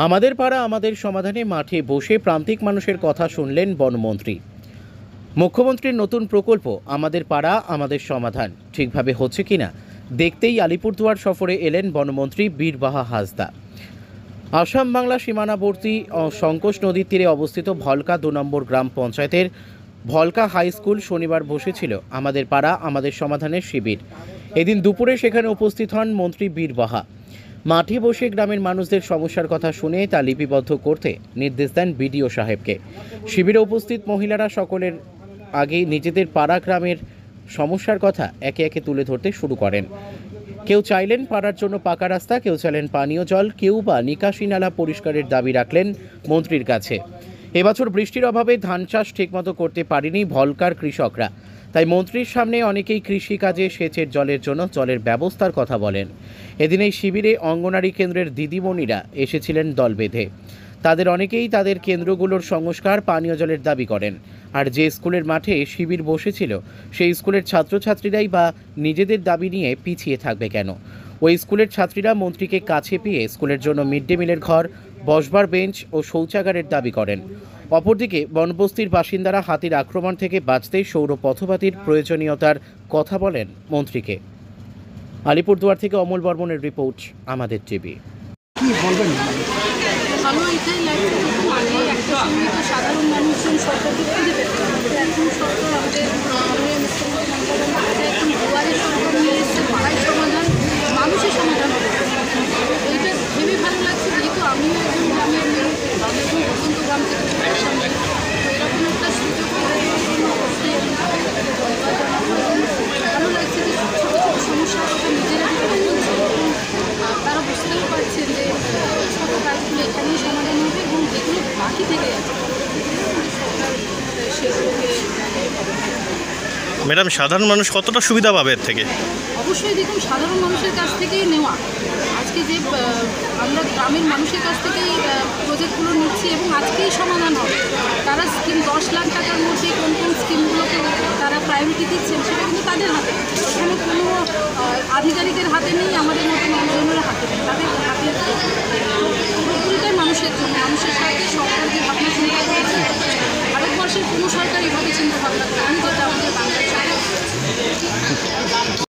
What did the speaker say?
আমাদের পাড়া আমাদের সমাধানে মাঠে বসে প্রান্তিক মানুষের কথা শুনলেন বনমন্ত্রী। মুখ্যমন্ত্রীর নতুন প্রকল্প আমাদের পাড়া আমাদের সমাধান ঠিকভাবে হচ্ছে কিনা দেখতেই আলিপুরদুয়ার সফরে এলেন বনমন্ত্রী বীরবাহা হাসদা। আসাম বাংলা সীমানাবর্তী সংকোষ নদীর তীরে অবস্থিত ভলকা 2 নম্বর গ্রাম পঞ্চায়েতের ভলকা হাই স্কুল শনিবার বসেছিল আমাদের পাড়া আমাদের সমাধানের শিবির। এদিন দুপুরে সেখানে উপস্থিত হন মন্ত্রী বীরবাহা। মাঠে বসে গ্রামের মানুষদের সমস্যার কথা শুনে তা লিপিবদ্ধ করতে নির্দেশ দেন বিডিও সাহেবকে। শিবিরে উপস্থিত মহিলারা সকলের আগে নিজেদের পাড়া গ্রামের সমস্যার কথা একে একে তুলে ধরতে শুরু করেন। কেউ চাইলেন পাড়ার জন্য পাকা রাস্তা, কেউ চাইলেন পানীয় জল, কেউ বা নিকাশি নালা পরিষ্কারের দাবি রাখলেন মন্ত্রীর কাছে। এবছর বৃষ্টির অভাবে ধান চাষ ঠিকমতো করতে পারেনি ভলকার কৃষকরা, তাই মন্ত্রীর সামনে অনেকেই কৃষিকাজে সেচের জলের জন্য জলের ব্যবস্থার কথা বলেন। এদিন এই শিবিরে অঙ্গনারী কেন্দ্রের দিদিমণিরা এসেছিলেন দল বেঁধে। তাদের অনেকেই তাদের কেন্দ্রগুলোর সংস্কার, পানীয় জলের দাবি করেন। আর যে স্কুলের মাঠে শিবির বসেছিল সেই স্কুলের ছাত্রছাত্রীরাই বা নিজেদের দাবি নিয়ে পিছিয়ে থাকবে কেন? ওই স্কুলের ছাত্রীরা মন্ত্রীকে কাছে পেয়ে স্কুলের জন্য মিড ডে মিলের ঘর, বসবার বেঞ্চ ও শৌচাগারের দাবি করেন। অপরদিকে বনবস্তির বাসিন্দারা হাতির আক্রমণ থেকে বাঁচতে সৌর পথবাতির প্রয়োজনীয়তার কথা বলেন মন্ত্রীকে। আলিপুরদুয়ার থেকে অমল বর্মনের রিপোর্ট, আমাদের টিভি। কি বলবেন? ভালো এটাই লাগছে, দেখুন আগে একটা সময় তো সাধারণ মানুষজন সরকারকে খুঁজে পেত, এখন সরকার আমাদের মাননীয় মুখ্যমন্ত্রী মমতা বন্দ্যোপাধ্যায় এখন দুয়ারে সরকার নিয়ে এসছে, পাড়ায় সমাধান, মানুষের সমাধান হচ্ছে। এইটা ভেবে ভালো লাগছে, যেহেতু আমিও একজন গ্রামের মেয়ে, আমি এখন অত্যন্ত গ্রাম থেকে আসলাম, তো এরকম একটা সুযোগ অবশ্যই ভালো লাগছে যে ছোটো ছোটো সমস্যার কথা নিজেরা বলছে, তারা বুঝতেও পারছেন যে ছোটো কাজগুলো এখানেই সমাধান হবে এবং যেগুলো বাকি থেকে যাচ্ছে সরকার সেগুলোকে। ম্যাডাম, সাধারণ মানুষ কতটা সুবিধা পাবে এর থেকে? অবশ্যই দেখুন, সাধারণ মানুষের কাছ থেকেই নেওয়া, আজকে যে আমরা গ্রামের মানুষের কাছ থেকেই প্রজেক্টগুলো নিচ্ছি এবং আজকেই সমাধান হবে। তারা স্কিম 10 লাখ টাকার মধ্যে কোন কোন স্কিমগুলোকে তারা প্রায়োরিটি দিচ্ছেন সেটা কিন্তু তাদের হাতে, এখানে কোনো আধিকারিকের হাতে নেই, আমাদের মতো মানুষজনের হাতে নেই, তাদের হাতে